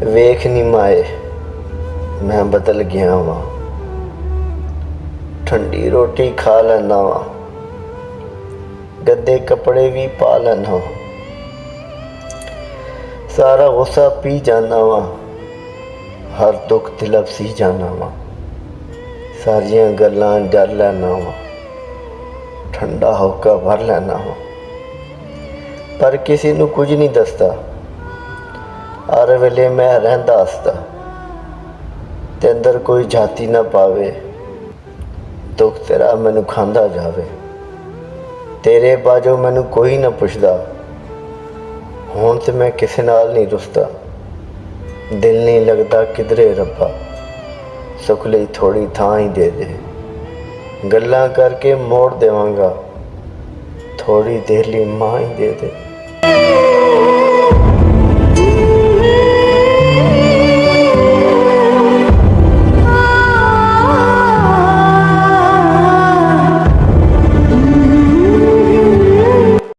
वेख नहीं माए मैं बदल गया वा ठंडी रोटी खा लेना वा गद्दे कपड़े भी पा लेना सारा गुस्सा पी जाना वा हर दुख तिलप सी जाना वा सारियां गल्लां डर लेना वा ठंडा होकर भर लेना वा पर किसी नू कुछ नहीं दसदा हर वेले मैं रहिंदा हसदा ते अंदर कोई जाती ना पावे दुख तेरा मैनू खांदा जावे तेरे बाजो मैनू कोई ना पुछदा हुण ते मैं किसे नाल नहीं रुसदा दिल नहीं लगता किधरे रब्बा सुख लई थोड़ी थां ही दे दे गल्लां करके मोड़ देवांगा थोड़ी देर लई मां ही दे दे।